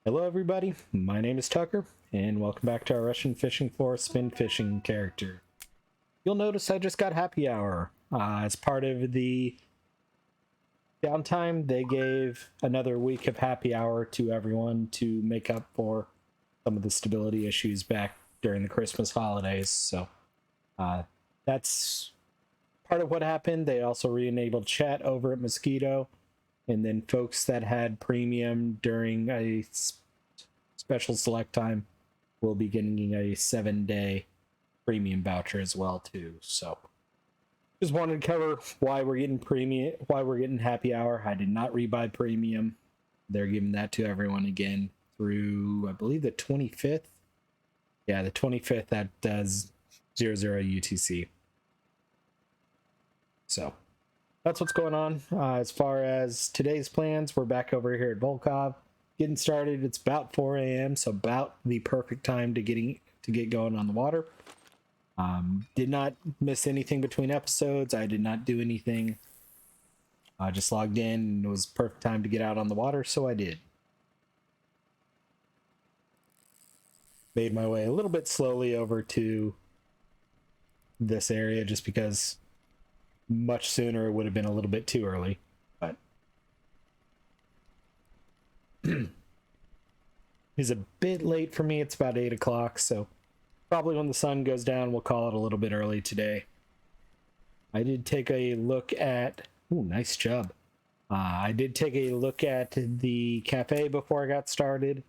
Hello everybody, my name is Tucker, and welcome back to our Russian Fishing for Spin Fishing character. You'll notice I just got happy hour. As part of the downtime, they gave another week of happy hour to everyone to make up for some of the stability issues back during the Christmas holidays. So uh, that's part of what happened. They also re-enabled chat over at Mosquito, and then folks that had premium during a special select time will be getting a 7-day premium voucher as well too. So just wanted to cover why we're getting premium, why we're getting happy hour. I did not rebuy premium. They're giving that to everyone again through, I believe, the 25th. Yeah, the 25th. That does 00 UTC. So that's what's going on. As far as today's plans, we're back over here at Volkov, getting started. It's about 4 a.m., so about the perfect time to get going on the water. Did not miss anything between episodes. I did not do anything. I just logged in and it was perfect time to get out on the water, so I did. Made my way a little bit slowly over to this area just because much sooner it would have been a little bit too early. But it's a bit late for me. It's about 8 o'clock, so probably when the sun goes down, we'll call it a little bit early today. I did take a look at... Ooh, nice job. I did take a look at the cafe before I got started.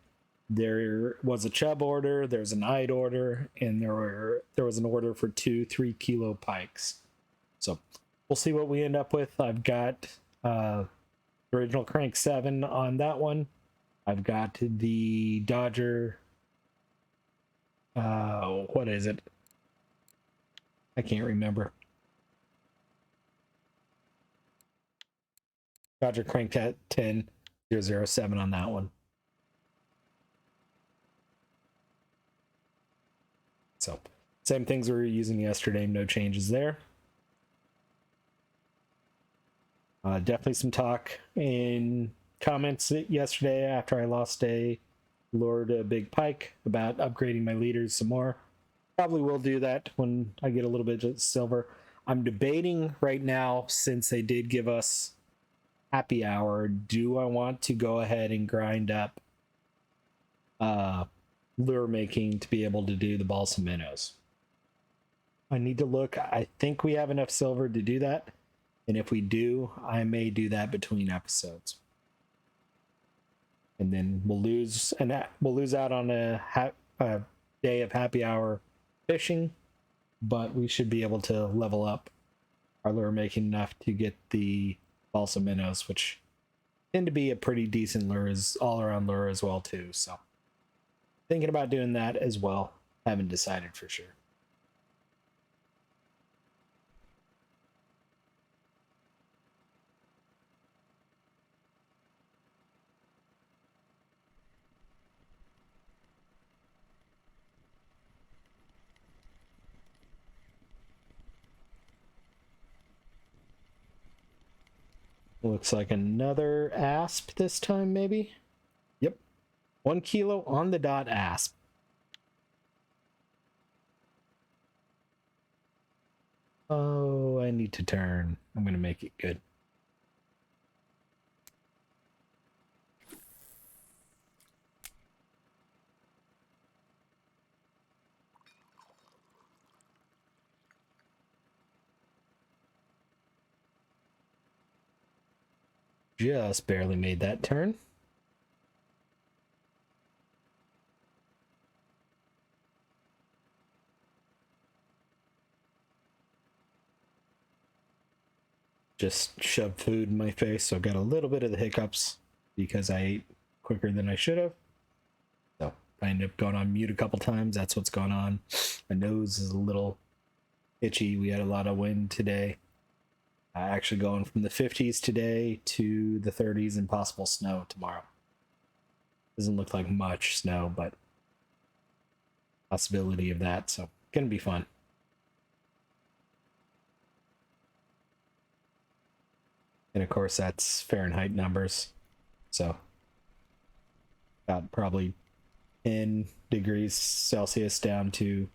There was a chub order, there's an eyed order, and there was an order for 2 3-kilo pikes. So we'll see what we end up with. I've got original crank 7 on that one. I've got the Dodger. What is it? I can't remember. Dodger cranked at 10007 on that one. So same things we were using yesterday, no changes there. Definitely some talk in comments yesterday after I lost a lure to a big pike about upgrading my leaders some more. Probably will do that when I get a little bit of silver. I'm debating right now, since they did give us happy hour, do I want to go ahead and grind up lure making to be able to do the balsam minnows? I need to look. I think we have enough silver to do that, and if we do, I may do that between episodes, and then we'll lose out on a day of happy hour fishing, but we should be able to level up our lure making enough to get the balsam minnows, which tend to be a pretty decent lure, all around lure as well too. So thinking about doing that as well. Haven't decided for sure. Looks like another asp this time, maybe. Yep, 1 kilo on the dot asp. Oh, I need to turn. I'm gonna make it good. Just barely made that turn. Just shoved food in my face, so I got a little bit of the hiccups because I ate quicker than I should have. So I ended up going on mute a couple times. That's what's going on. My nose is a little itchy. We had a lot of wind today. Actually going from the 50s today to the 30s and possible snow tomorrow. Doesn't look like much snow, but possibility of that. So gonna be fun. And of course, that's Fahrenheit numbers. So, got probably 10 degrees Celsius down to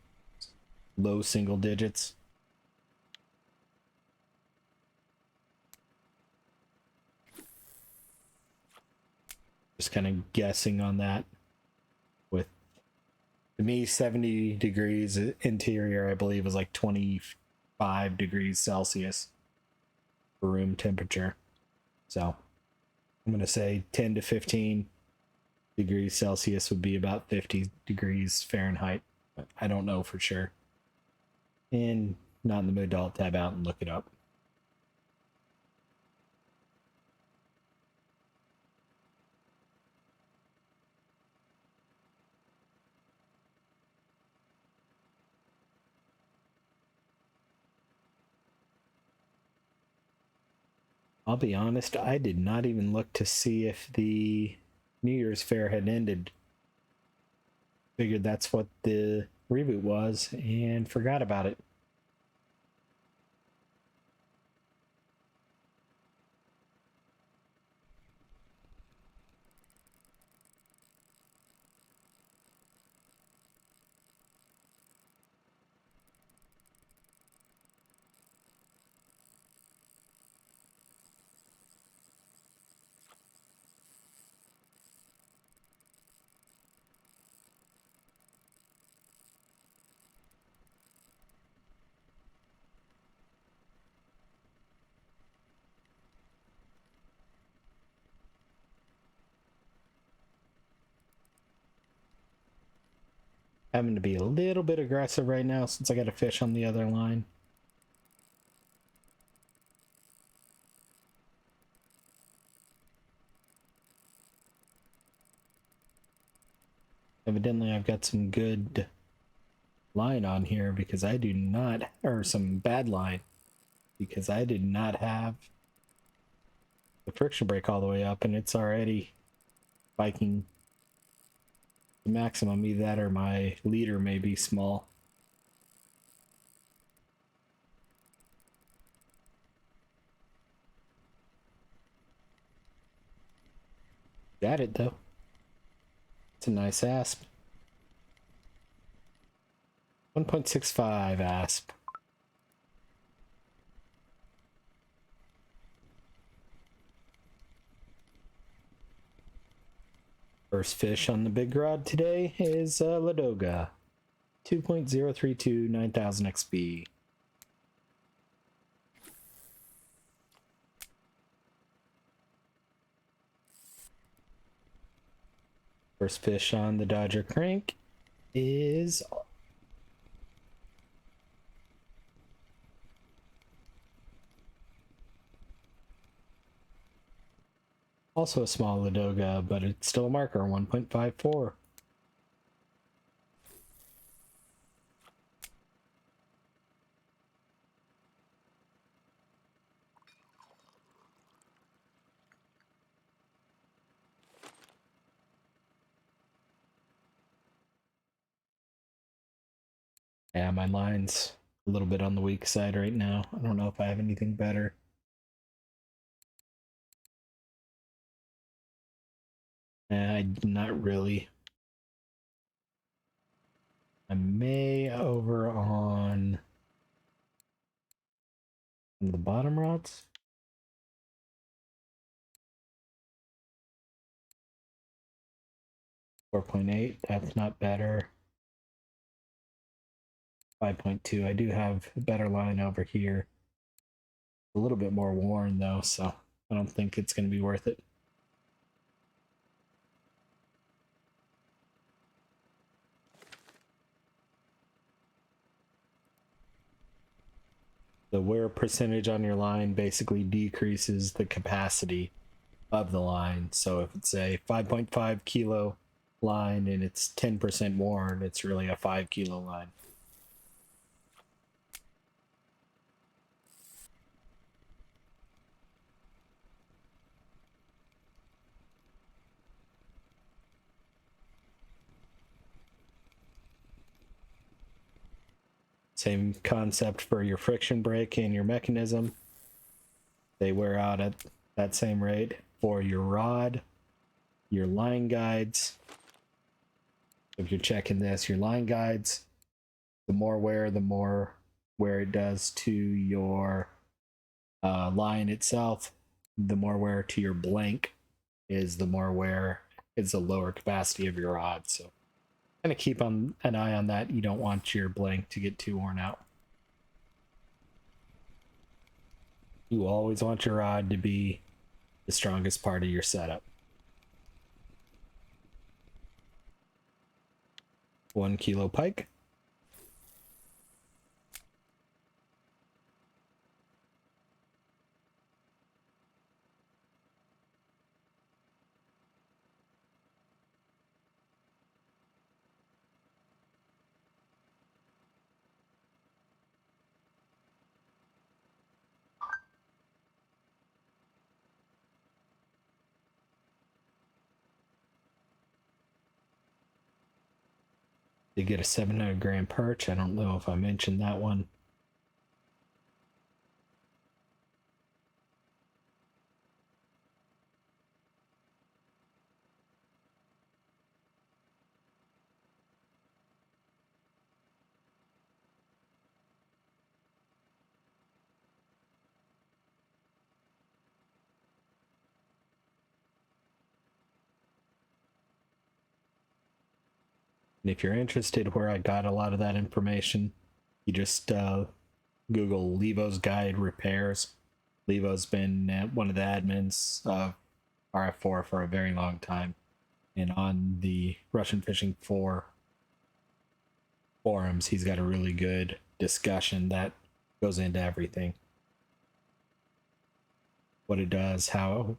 low single digits. Just kind of guessing on that. With, to me, 70 degrees interior, I believe, is like 25 degrees Celsius for room temperature. So I'm going to say 10 to 15 degrees Celsius would be about 50 degrees Fahrenheit. But I don't know for sure. And not in the mood to tab out and look it up. I'll be honest, I did not even look to see if the New Year's Fair had ended. Figured that's what the reboot was and forgot about it. Having to be a little bit aggressive right now since I got a fish on the other line. Evidently, I've got some good line on here because I do not, or some bad line because I did not have the friction brake all the way up and it's already spiking the maximum. Either that or my leader may be small. Got it though. It's a nice asp. 1.65 asp. First fish on the big rod today is Ladoga. 2.032 9000 XP. First fish on the Dodger crank is also a small Ladoga, but it's still a marker, 1.54. Yeah, my line's a little bit on the weak side right now. I don't know if I have anything better. Not really. I may over on the bottom rods. 4.8, that's not better. 5.2, I do have a better line over here. A little bit more worn though, so I don't think it's going to be worth it. The wear percentage on your line basically decreases the capacity of the line. So if it's a 5.5 kilo line and it's 10% worn, it's really a 5 kilo line. Same concept for your friction brake and your mechanism. They wear out at that same rate. For your rod, your line guides. If you're checking this, your line guides, the more wear it does to your line itself, the more wear to your blank is, the more wear is the lower capacity of your rod. So kind of keep an eye on that. You don't want your blank to get too worn out. You always want your rod to be the strongest part of your setup. 1 kilo pike. To get a 700-gram perch. I don't know if I mentioned that one. And if you're interested where I got a lot of that information, you just Google Levo's Guide Repairs. Levo's been one of the admins of RF4 for a very long time. And on the Russian Fishing 4 forums, he's got a really good discussion that goes into everything. What it does, how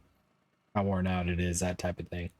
worn out it is, that type of thing.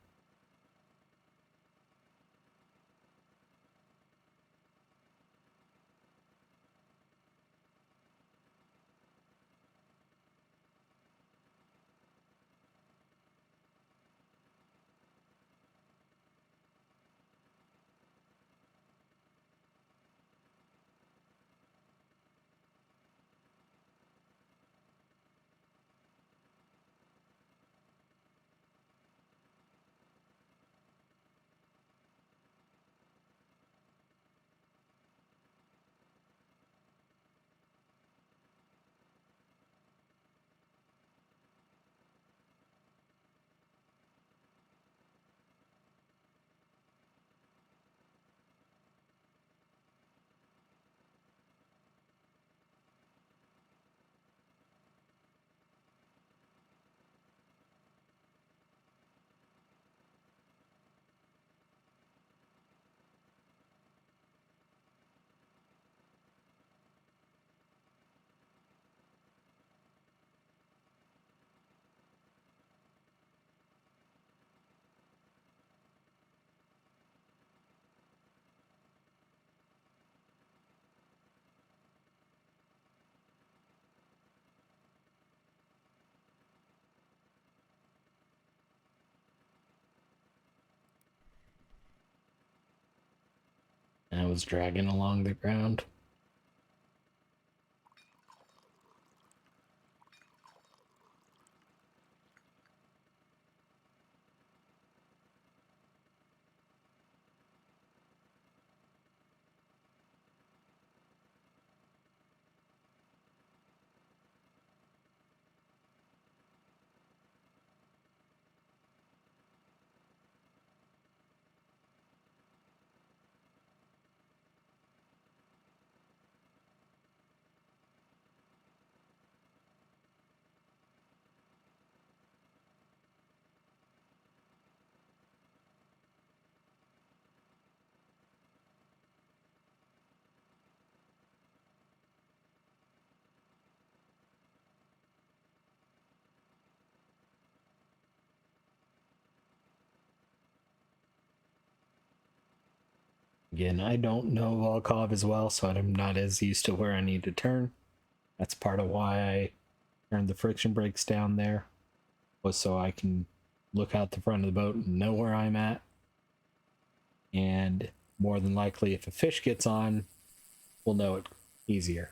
And I was dragging along the ground. Again, I don't know Volkov as well, so I'm not as used to where I need to turn. That's part of why I turned the friction brakes down there, was so I can look out the front of the boat and know where I'm at. And more than likely, if a fish gets on, we'll know it easier.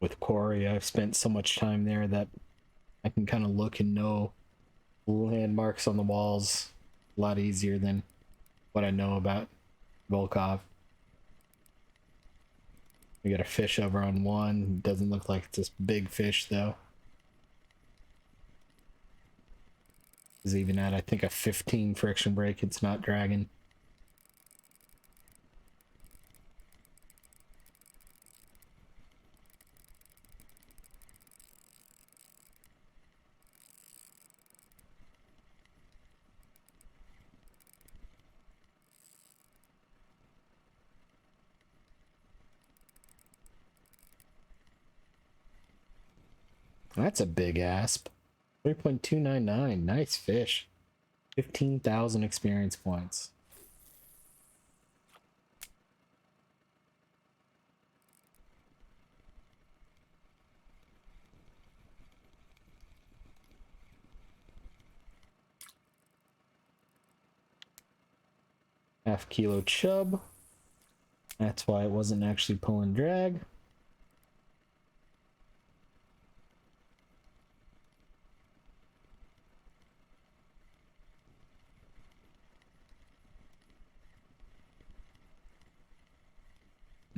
with quarry. I've spent so much time there that I can kind of look and know landmarks on the walls a lot easier than what I know about Volkov. We got a fish over on one. Doesn't look like it's this big fish though. Is even at, I think, a 15 friction break. It's not dragging. That's a big asp. 3.299. Nice fish. 15,000 experience points. Half-kilo chub. That's why it wasn't actually pulling drag.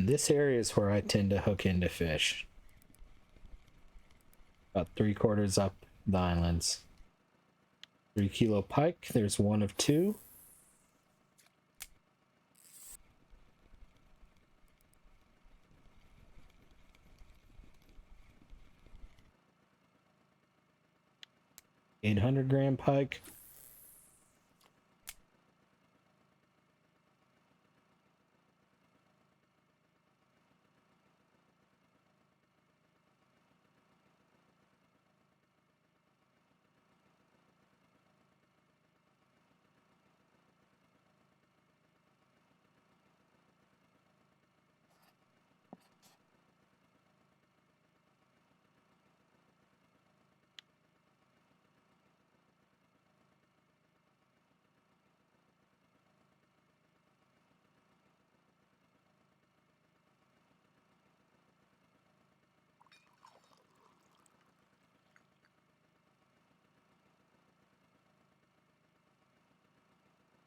This area is where I tend to hook into fish. About 3/4 up the islands. 3-kilo pike. There's one of two. $800-gram pike.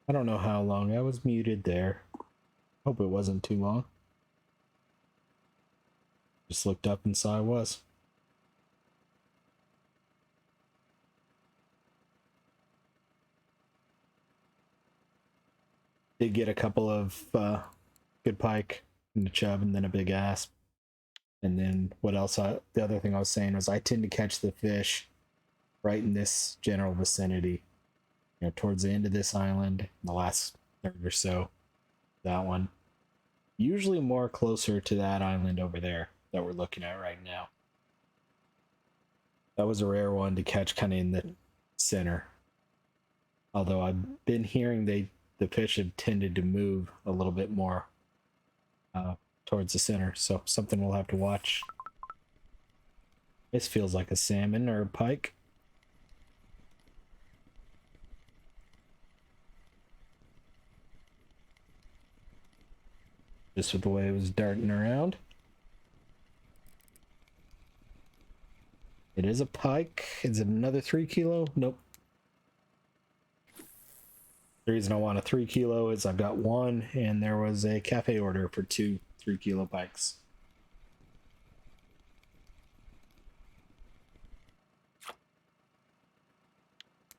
I don't know how long. I was muted there. Hope it wasn't too long. Just looked up and saw I was. Did get a couple of good pike and a chub and then a big asp. And then what else? The other thing I was saying was I tend to catch the fish right in this general vicinity. You know, towards the end of this island, the last third or so, that one. Usually more closer to that island over there that we're looking at right now. That was a rare one to catch kind of in the center. Although I've been hearing the fish have tended to move a little bit more towards the center, so something we'll have to watch. This feels like a salmon or a pike. Just with the way it was darting around. It is a pike. Is it another 3-kilo? Nope. The reason I want a 3-kilo is I've got one, and there was a cafe order for 2 3-kilo pikes.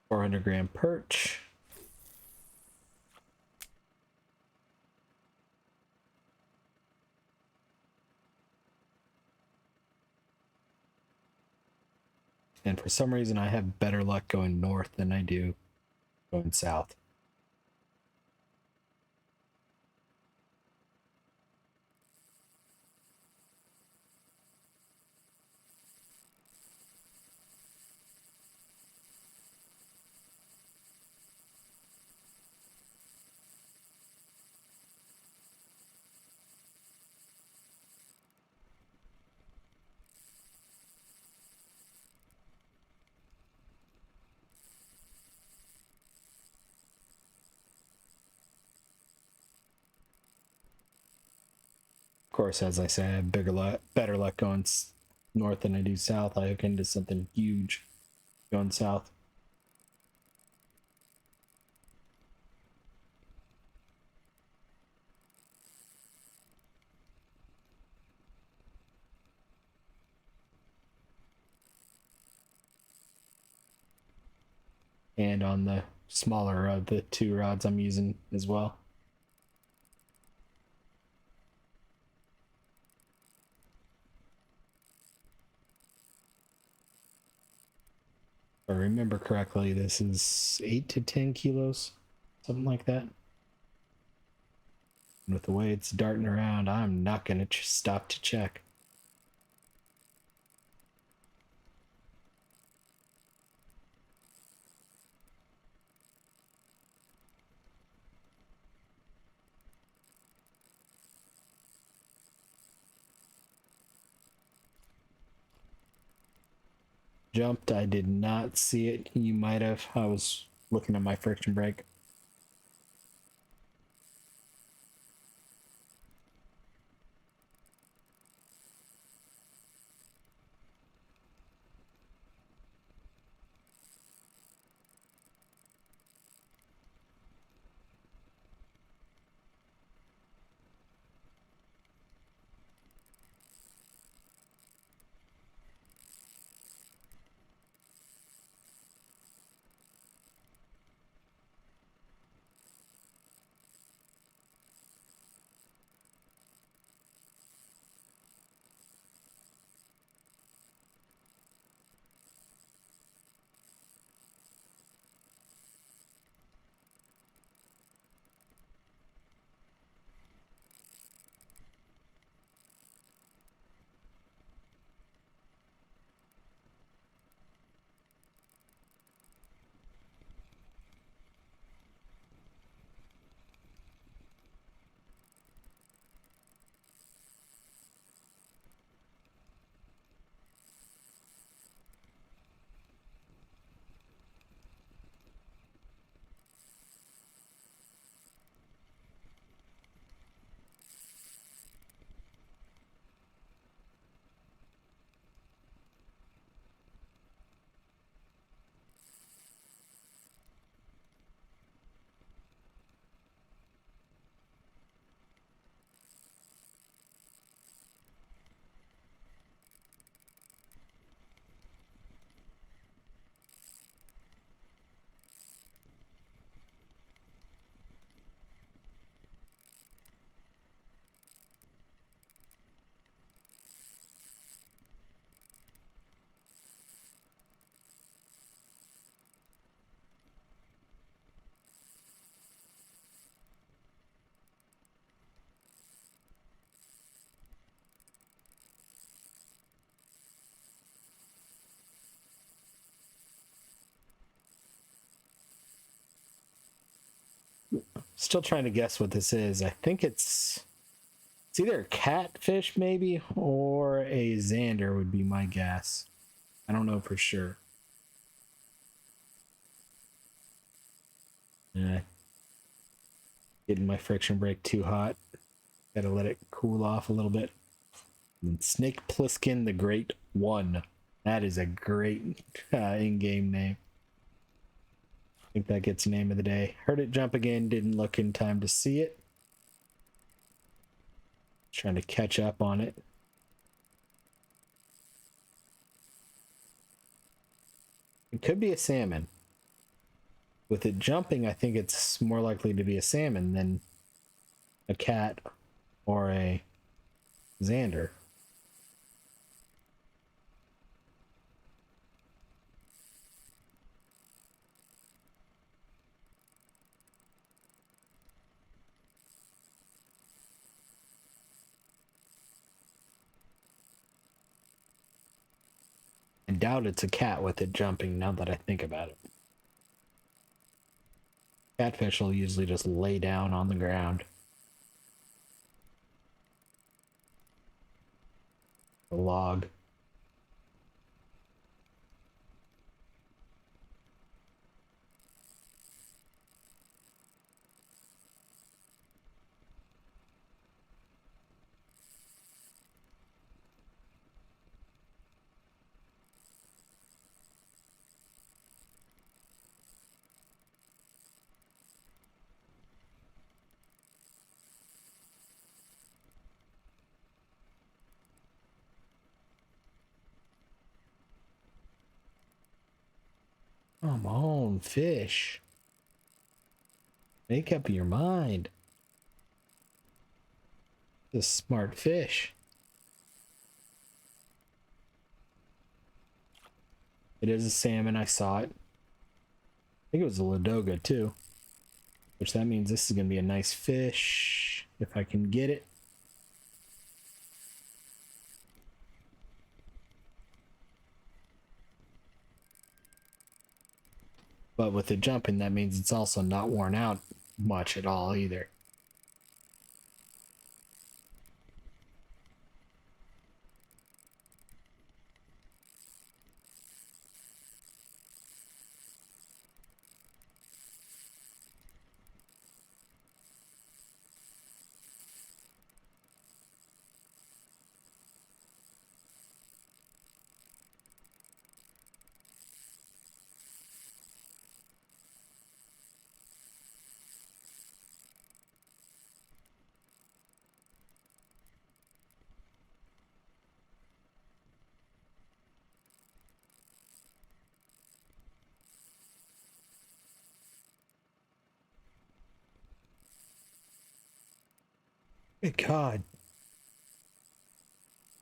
$400-gram perch. And for some reason, I have better luck going north than I do going south. Of course, as I say, I have better luck going north than I do south. I hook into something huge going south. And on the smaller of the two rods I'm using as well. If I remember correctly, this is 8 to 10 kilos, something like that. And with the way it's darting around, I'm not going to stop to check. Jumped. I did not see it. You might have. I was looking at my friction brake. Still trying to guess what this is. I think it's either a catfish maybe or a Xander would be my guess. I don't know for sure. Getting my friction brake too hot. Gotta let it cool off a little bit. And Snake Plissken the Great 1. That is a great in-game name. I think that gets name of the day. Heard it jump again, didn't look in time to see it. Trying to catch up on it. It could be a salmon. With it jumping, I think it's more likely to be a salmon than a cat or a Xander. I doubt it's a cat with it jumping now that I think about it. Catfish will usually just lay down on the ground. A log. Come on, fish. Make up your mind. This smart fish. It is a salmon. I saw it. I think it was a Ladoga too. Which that means this is going to be a nice fish. If I can get it. But with it jumping, that means it's also not worn out much at all either. Good God.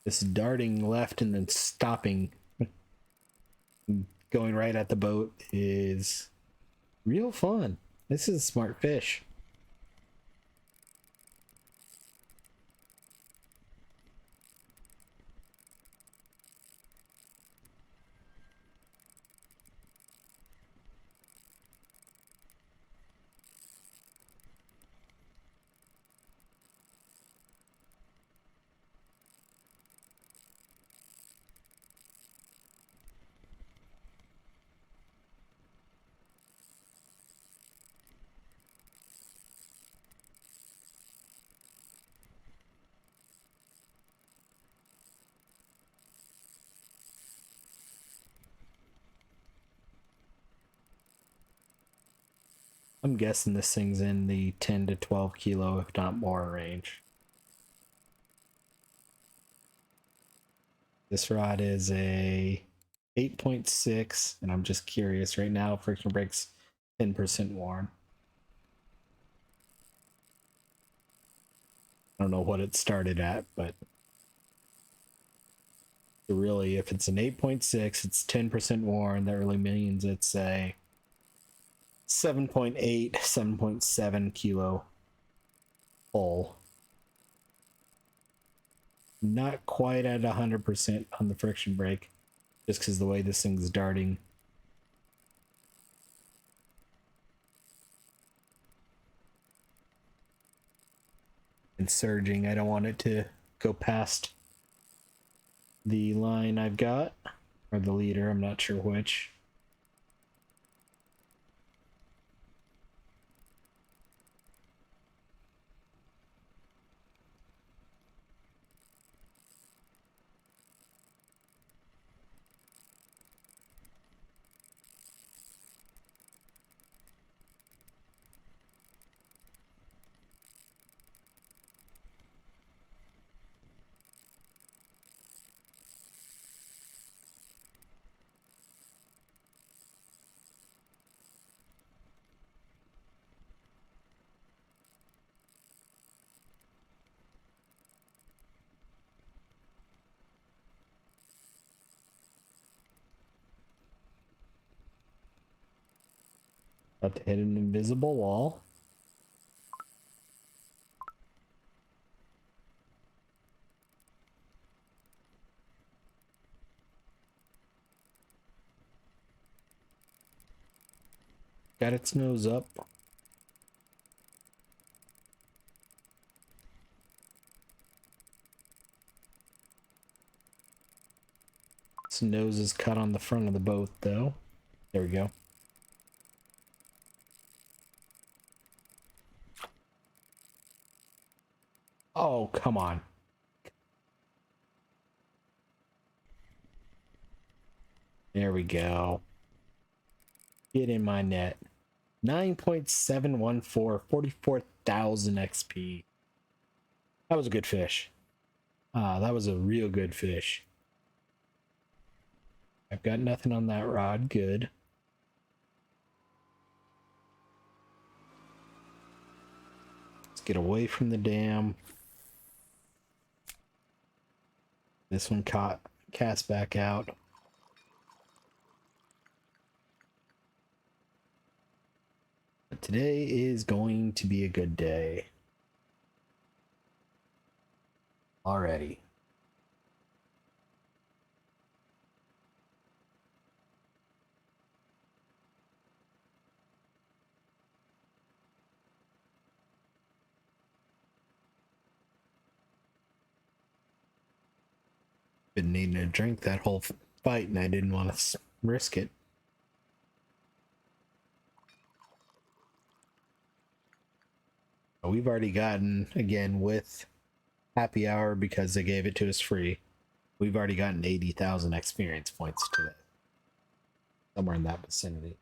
This darting left and then stopping, going right at the boat is real fun. This is a smart fish. I'm guessing this thing's in the 10 to 12 kilo, if not more, range. This rod is a 8.6, and I'm just curious right now. Friction Break's 10% worn. I don't know what it started at, but really, if it's an 8.6, it's 10% worn. That really means it's a 7.8, 7.7 kilo full. Not quite at 100% on the friction brake, just because the way this thing's darting. And surging, I don't want it to go past the line I've got, or the leader, I'm not sure which. About to hit an invisible wall. Got its nose up. Its nose is cut on the front of the boat, though. There we go. Oh, come on. There we go. Get in my net. 9.714, 44,000 XP. That was a good fish. That was a real good fish. I've got nothing on that rod. Good. Let's get away from the dam. This one cast back out. But today is going to be a good day. Already. Been needing a drink that whole fight, and I didn't want to risk it. We've already gotten, again, with happy hour, because they gave it to us free, we've already gotten 80,000 experience points today. Somewhere in that vicinity.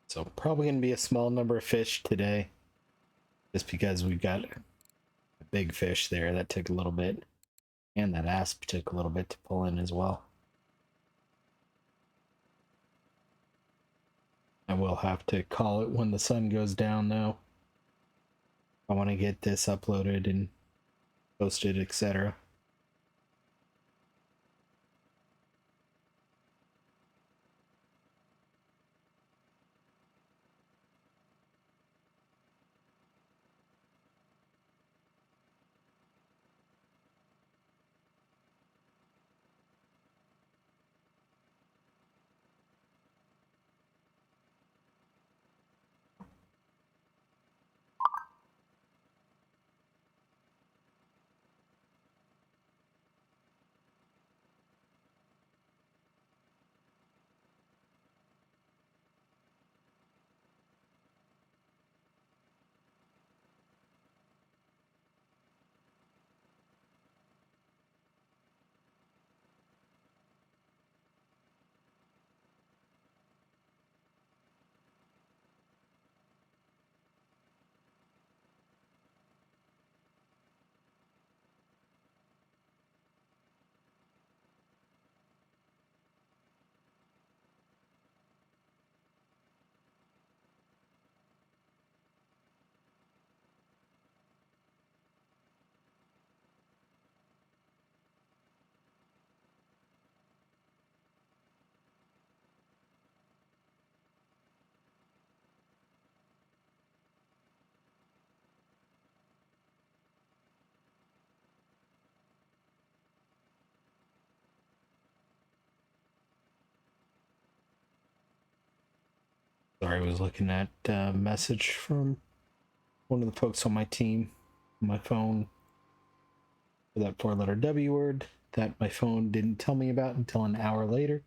So probably going to be a small number of fish today, just because we've got a big fish there that took a little bit, and that asp took a little bit to pull in as well. I will have to call it when the sun goes down, though. I want to get this uploaded and posted, etc. Sorry, I was looking at a message from one of the folks on my team on my phone for that 4-letter W word that my phone didn't tell me about until an hour later.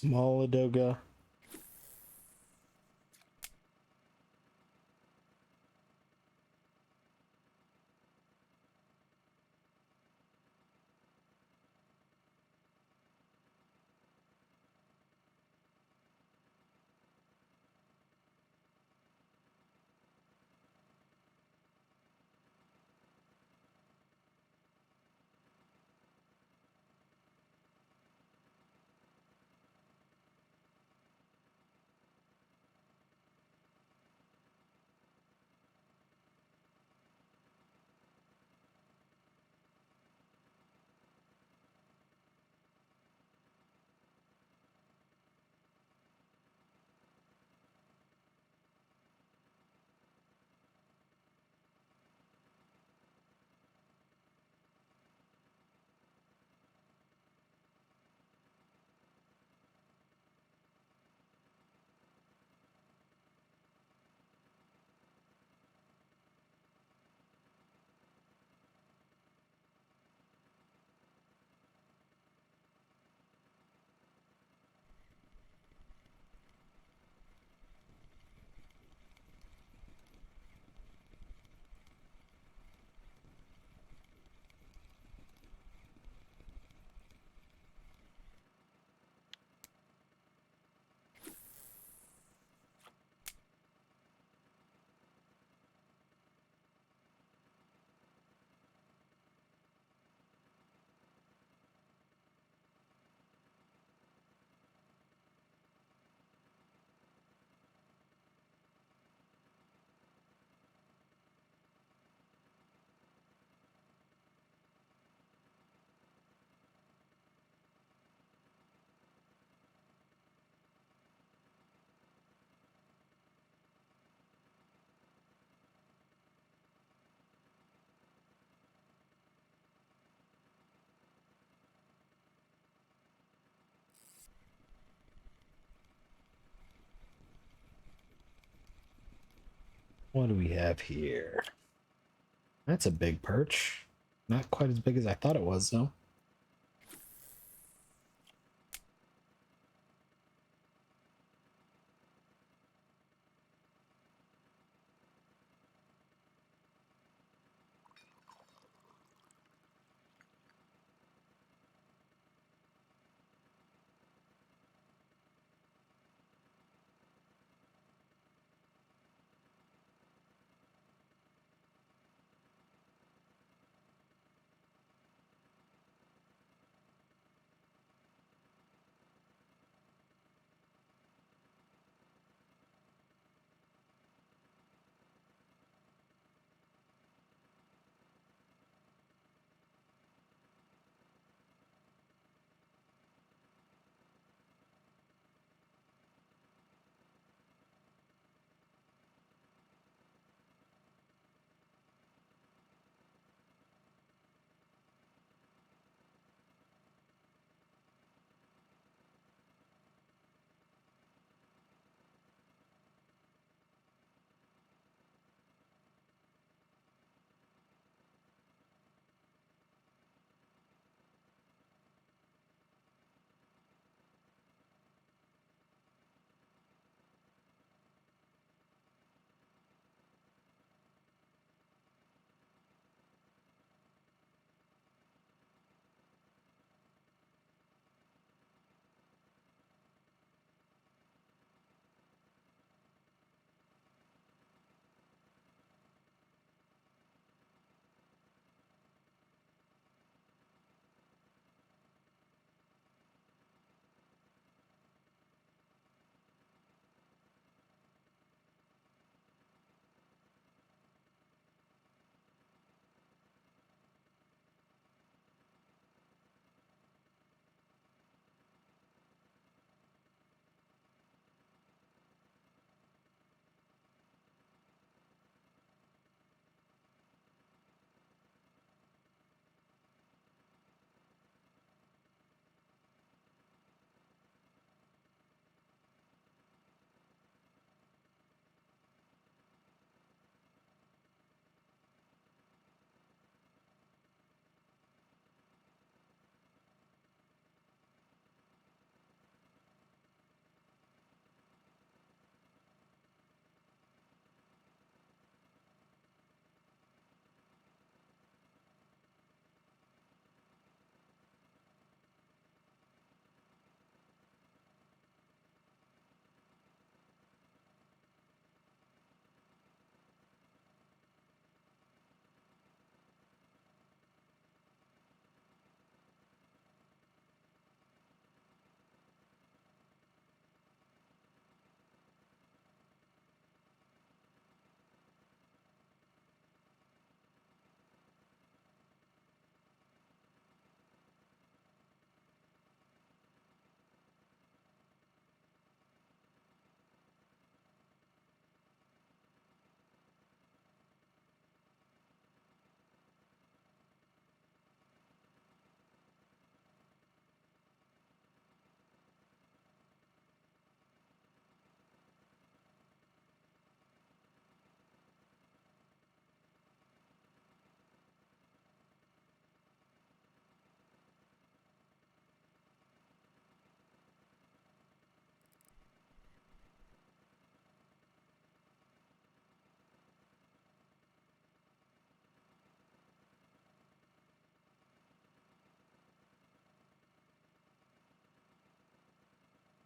Small Ladoga. What do we have here? That's a big perch. Not quite as big as I thought it was, though.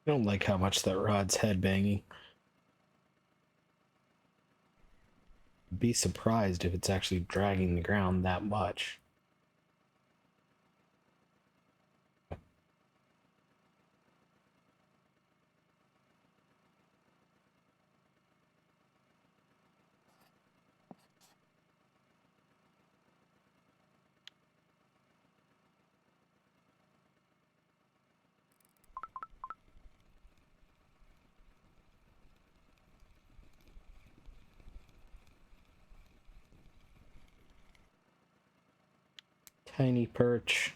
I don't like how much that rod's head banging. Be surprised if it's actually dragging the ground that much. Tiny perch.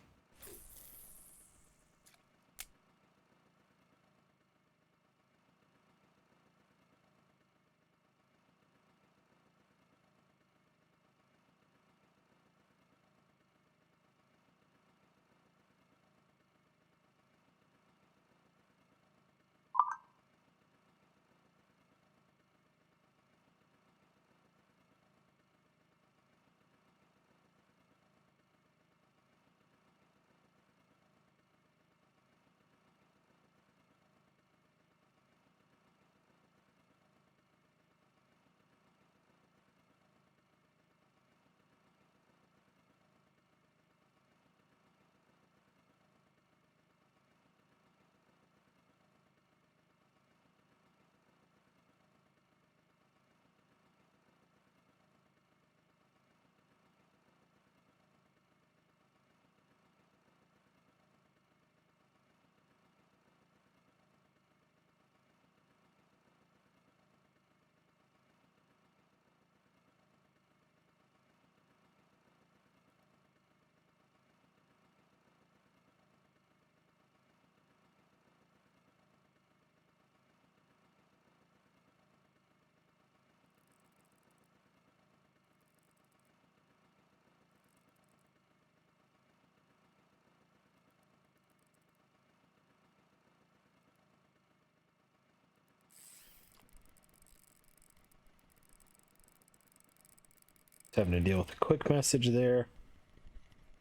Having to deal with a quick message there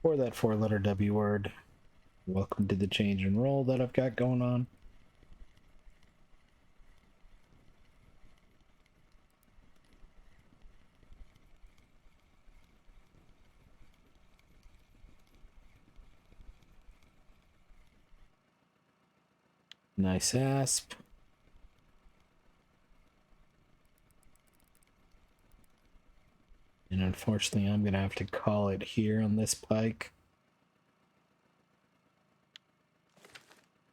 for that 4-letter W word. Welcome to the change and roll that I've got going on. Nice asp. And unfortunately, I'm going to have to call it here on this pike.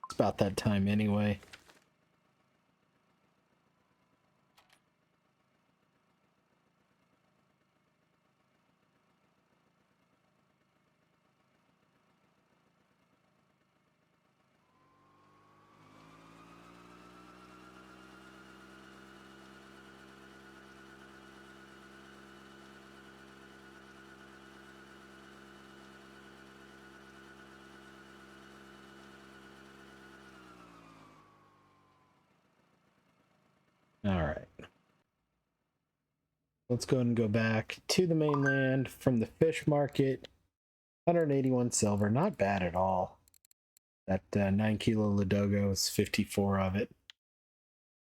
It's about that time anyway. All right. Let's go ahead and go back to the mainland from the fish market. 181 silver, not bad at all. That 9 kilo Ladoga was 54 of it.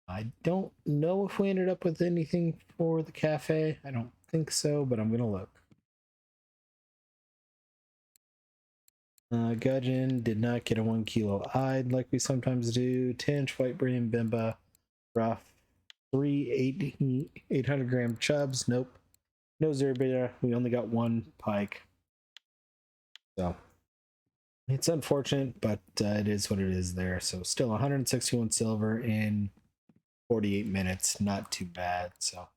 I don't know if we ended up with anything for the cafe. I don't think so, but I'm going to look. Gudgeon did not get a 1 kilo eyed like we sometimes do. 10-inch white brain bimba, rough. 800 gram chubs. Nope. No zerbita. We only got one pike. So it's unfortunate, but it is what it is there. So still 161 silver in 48 minutes. Not too bad. So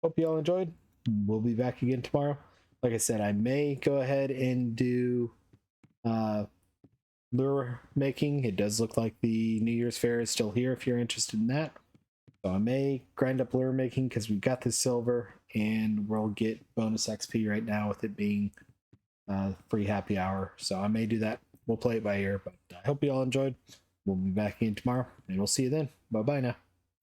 hope you all enjoyed. We'll be back again tomorrow. Like I said, I may go ahead and do lure making. It does look like the New Year's Fair is still here if you're interested in that. So I may grind up lure making because we've got the silver and we'll get bonus XP right now with it being free happy hour. So I may do that. We'll play it by ear, but I hope you all enjoyed. We'll be back again tomorrow and we'll see you then. Bye bye now.